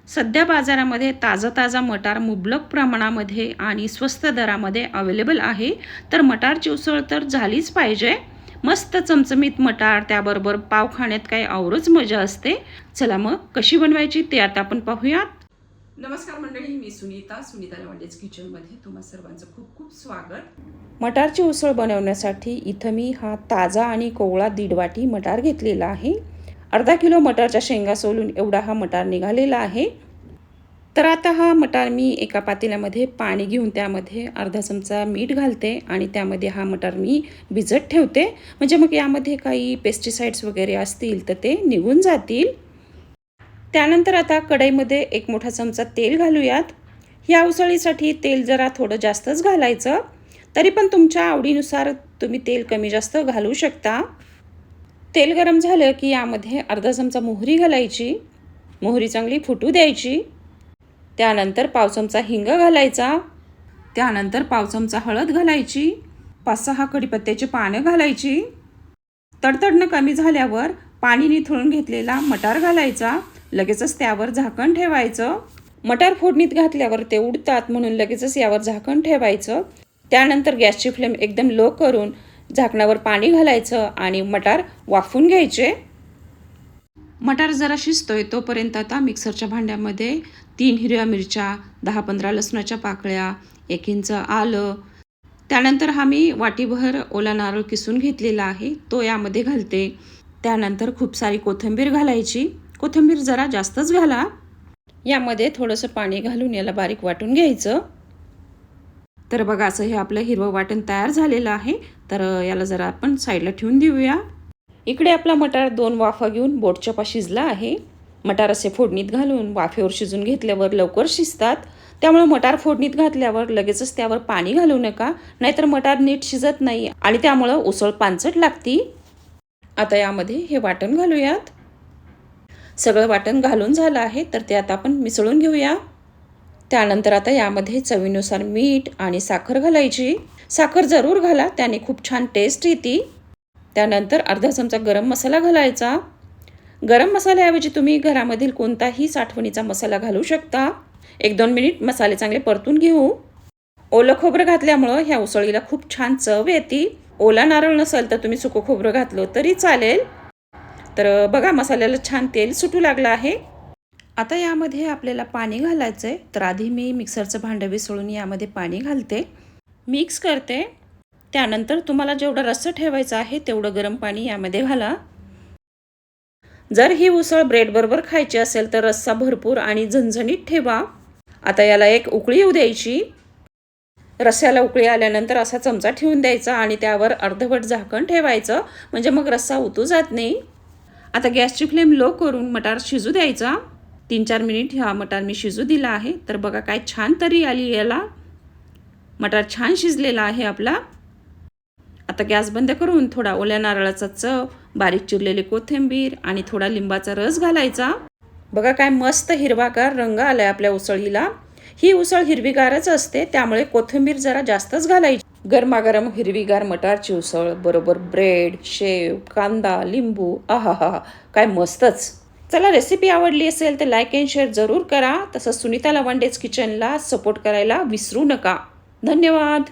सध्या बाजारामध्ये ताजा मटार मुबलक प्रमाणामध्ये आणि स्वस्त दरामध्ये अवेलेबल आहे. तर मटारची उसळ तर झालीच पाहिजे. मस्त चमचमीत मटार, त्याबरोबर पाव खाण्यात काही औरच मजा असते. चला मग कशी बनवायची ते आता आपण पाहूयात. नमस्कार मंडळी, मी सुनीता लवंडेज किचनमध्ये तुम्हा सर्वांचं खूप खूप स्वागत. मटारची उसळ बनवण्यासाठी इथं मी हा ताजा आणि कोवळा 1.5 वाटी मटार घेतलेला आहे. अर्धा किलो मटारच्या शेंगा सोलून एवढा हा मटार निघालेला आहे. तर आता हा मटार मी एका पातेल्यामध्ये पाणी घेऊन त्यामध्ये अर्धा चमचा मीठ घालते आणि त्यामध्ये हा मटार मी भिजत ठेवते. म्हणजे मग यामध्ये काही पेस्टिसाइड्स वगैरे असतील तर ते निघून जातील. त्यानंतर आता कढईमध्ये 1 मोठा चमचा तेल घालूयात. ह्या उसळीसाठी तेल जरा थोडं जास्तच घालायचं. तरी पण तुमच्या आवडीनुसार तुम्ही तेल कमी जास्त घालू शकता. तेल गरम झालं की यामध्ये अर्धा चमचा मोहरी घालायची. मोहरी चांगली फुटू द्यायची. त्यानंतर पाव चमचा हिंग घालायचा. त्यानंतर पाव चमचा हळद घालायची. 5-6 कढीपत्त्याची पानं घालायची. तडतडणं कमी झाल्यावर पाणी निथळून घेतलेला मटार घालायचा. लगेचच त्यावर झाकण ठेवायचं. मटार फोडणीत घातल्यावर ते उडतात म्हणून लगेचच यावर झाकण ठेवायचं. त्यानंतर गॅसची फ्लेम एकदम लो करून झाकणावर पाणी घालायचं आणि मटार वाफवून घ्यायचे. मटार जरा शिजतोय तोपर्यंत आता मिक्सरच्या भांड्यामध्ये 3 हिरव्या मिरच्या, 10-15 लसणाच्या पाकळ्या, 1 इंच आलं, त्यानंतर हा मी वाटीभर ओला नारळ किसून घेतलेला आहे तो यामध्ये घालते. त्यानंतर खूप सारी कोथिंबीर घालायची. कोथिंबीर जरा जास्तच घाला. यामध्ये थोडंसं पाणी घालून याला बारीक वाटून घ्यायचं. तर बघा असं हे आपलं हिरवं वाटण तयार झालेलं आहे. तर याला जरा आपण साईडला ठेवून देऊया. इकडे आपला मटार 2 वाफा घेऊन बोटचपा शिजला आहे. मटार असे फोडणीत घालून वाफेवर शिजून घेतल्यावर लवकर शिजतात. त्यामुळे मटार फोडणीत घातल्यावर लगेचच त्यावर पाणी घालू नका, नाहीतर मटार नीट शिजत नाही आणि त्यामुळं उसळ पांचट लागती. आता यामध्ये हे वाटण घालूयात. सगळं वाटण घालून झालं आहे तर ते आता आपण मिसळून घेऊया. त्यानंतर आता यामध्ये चवीनुसार मीठ आणि साखर घालायची. साखर जरूर घाला, त्याने खूप छान टेस्ट येते. त्यानंतर अर्धा चमचा गरम मसाला घालायचा. गरम मसाल्याऐवजी तुम्ही घरामधील कोणताही साठवणीचा मसाला घालू शकता. 1-2 मिनिट मसाले चांगले परतून घेऊ. ओलं खोबरं घातल्यामुळं ह्या उसळीला खूप छान चव येते. ओला नारळ नसेल तर तुम्ही सुकं खोबरं घातलं तरी चालेल. तर बघा मसाल्याला छान तेल सुटू लागलं आहे. आता यामध्ये आपल्याला पाणी घालायचं आहे. तर आधी मी मिक्सरचं भांडं विसळून यामध्ये पाणी घालते, मिक्स करते. त्यानंतर तुम्हाला जेवढं रस्सं ठेवायचं आहे तेवढं गरम पाणी यामध्ये घाला. जर ही उसळ ब्रेडबरोबर खायची असेल तर रस्सा भरपूर आणि झणझणीत ठेवा. आता याला एक उकळी येऊ द्यायची. रस्स्याला उकळी आल्यानंतर असा चमचा ठेवून द्यायचा आणि त्यावर अर्धवट झाकण ठेवायचं, म्हणजे मग रस्सा उतू जात नाही. आता गॅसची फ्लेम लो करून मटार शिजू द्यायचा. 3-4 मिनिट हा मटार मी शिजू दिला आहे. तर बघा काय छान तरी आली याला. मटार छान शिजलेला आहे आपला. आता गॅस बंद करून थोडा ओल्या नारळाचा चव, बारीक चिरलेली कोथिंबीर आणि थोडा लिंबाचा रस घालायचा. बघा काय मस्त हिरवागार रंग आलाय आपल्या उसळीला. ही उसळ हिरवीगारच असते त्यामुळे कोथिंबीर जरा जास्तच घालायची. गरमागरम हिरवीगार मटारची उसळ बरोबर ब्रेड, शेव, कांदा, लिंबू, आहा काय मस्तच. चला, रेसिपी आवडली असेल तर लाईक अँड शेअर जरूर करा. तसंच सुनीता लवंडेज किचनला सपोर्ट करायला विसरू नका. धन्यवाद.